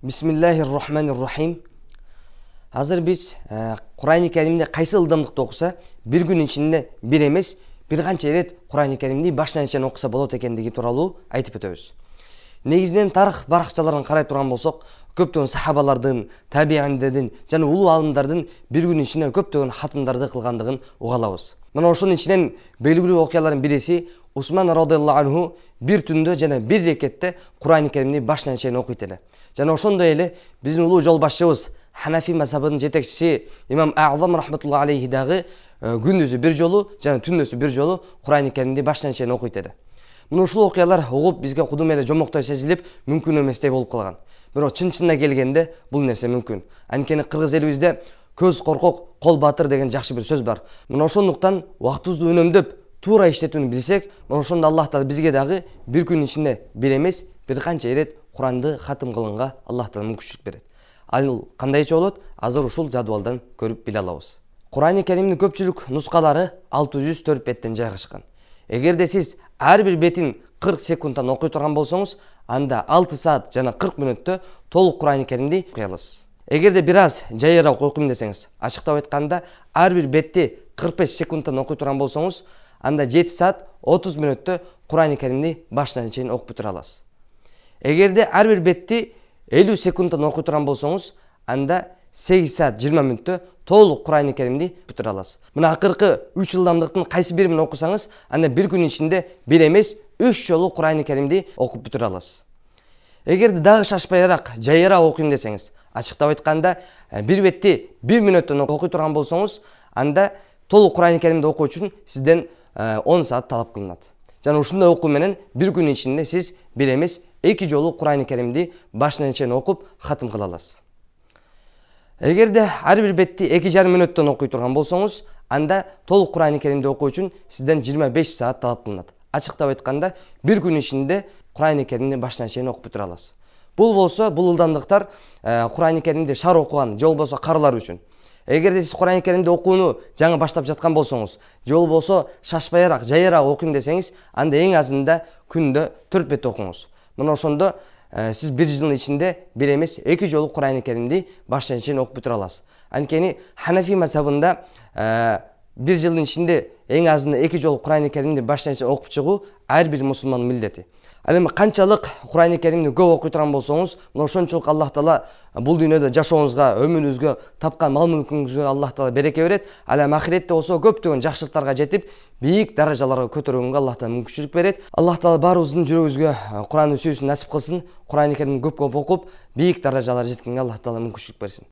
Bismillahirrahmanirrahim. Hazır biz Kur'an-ı Kerim'de qaysı ılдамдыкта okusa bir gün içinde bir emes bir kança eret Kur'an-ı Kerim'de baştan içen okusa bolot ekendigi tuуралуу айтып өтөбүз. Негизинен тарых баракчаларын карай турган болсок, көптөгөн сахабалардын, табиандердин жана улуу алымдардын bir gün içinde көптөгөн хатымдарды кылгандыгын уга алабыз. Мына ошонун ичинен белгилүү окуялардын бириси Усман радыйаллаху анху bir түндө жана bir рекетте Kur'an-ı Kerim'de baştan içen окуйт эле. Жана ошондой эле биздин улуу жолбашчыбыз Ханафи мазхабынын жетекчиси Имам А'зам рахматуллаху алейхи дагы күндүзү bir жолу жана түндөсү bir жолу Kur'an-ı Kerim'de baştan içen окуйт эле. Мына ушул окуялар угуп бизге кудум эле жомоктой сезилип, мүмкүн эместей болуп калган. Бирок чын-чынына келгенде бул нерсе мүмкүн. Анткени кыргыз элибизде көз коркок, кол батыр деген жакшы бир сөз бар. Мына ошондуктан убактыбызды үнөмдөп, туура иштетүүнү билсек, мына ошондо Аллах Таала бизге дагы bir күн ичинде bir эмес, bir канча ирет Куранды хатым кылганга Аллах Таала мүмкүнчүлүк берет. Ал кандайча болот? Азыр ушул жадвалдан көрүп биле алабыз. Кур'ан-ы Керимдин көпчүлүк нускалары 604 беттен жайгашкан. Эгерде сиз ар бир бетин 40 секундтан окуй турган болсоңуз, анда 6 саат жана 40 мүнөттө толук Кур'ан-ы Керимди окуй аласыз. Эгерде бир аз жайыраак окуйм десеңиз, ачыктап айтканда, ар бир бетти 45 секундтан окуй турган болсоңуз, анда 7 саат 30 мүнөттө Кур'ан-ы Керимди башынан чейин окуп бүтүрө аласыз. Эгерде ар бир бетти 50 секундтан окуй турган болсоңуз, анда 8 саат 20 мүнөттө толук Кур'ан-ы Керимди бүтүрө аласыз. Мына акыркы 3 ылдамдыктын кайсы бирин окусаңыз, анда bir күн ичинде bir эмес 3 жолу Кур'ан-ы Керимди окуп бүтүрө аласыз. Эгерде дагы шашпайраак, жайыраак окуйм десеңиз, ачыктап айтканда, bir бетти 1 мүнөттөн окуй турган болсоңуз, анда толук Кур'ан-ы Керимди окуу үчүн сизден 10 саат талап кылынат. Жана ушундай окуу менен bir күн ичинде сиз bir эмес 2 жолу Кур'ан-ы Керимди башынан чейин окуп хатым кыла аласыз. Эгерде ар бир бетти 2,5 мүнөттөн окуй турган болсоңуз, анда толук Кур'ан-ы Керимди окуу үчүн сизден 25 саат талап кылынат. Ачыктап айтканда, bir күн ичинде Кур'ан-ы Керимди башынан чейин окуп бүтүрө аласыз. Бул болсо, бул ылдамдыктар Кур'ан-ы Керимди шар окуган, же болбосо карылар үчүн. Эгерде сиз Кур'ан-ы Керимди окууну жаңы баштап жаткан болсоңуз, же болбосо шашпайраак, жайыраак окуйм десеңиз, анда эң азында күндө 4 бет окуңуз. Мына ошондо сиз bir жылдын ичинде bir эмес 2 жолу Кур'ан-ы Керимди баштан чейин окуп бүтүрө аласыз. Анткени Ханафи мазхабында bir жылдын ичинде эң азында 2 жолу Кур'ан-ы Керимди баштан чейин окуп чыгуу ар бир мусулмандын милдети. Ал эми канчалык Кур'ан-ы Керимди көп окуй турган болсоңуз, мына ошончолук Аллах Таала бул дүйнөдө жашооңузга, өмүрүңүзгө, тапкан мал мүлкүңүзгө Аллах Таала береке берет. Ал эми ахиретте болсо көптөгөн жакшылыктарга жетип, бийик даражаларга көтөрүүгө Аллах Таала мүмкүнчүлүк берет. Аллах Таала баарыбыздын жүрөгүбүзгө Кур'андын сүйүүсүн насип кылсын. Кур'ан-ы Керимди көп окуп, бийик даражаларга жеткенге Аллах Таала мүмкүнчүлүк берсин.